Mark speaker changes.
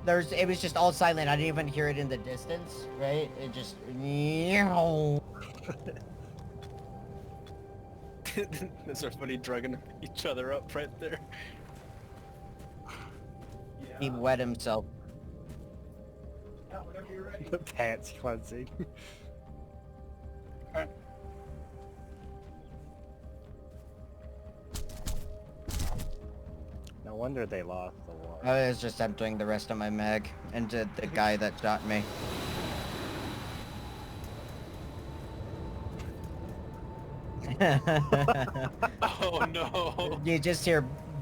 Speaker 1: It was just all silent. I didn't even hear it in the distance, right? It just.
Speaker 2: Those are funny drugging each other up right there.
Speaker 1: He wet himself.
Speaker 3: The pants cleansing. No wonder they lost the war.
Speaker 1: I was just emptying the rest of my mag into the guy that shot me.
Speaker 2: Oh no!
Speaker 1: You just hear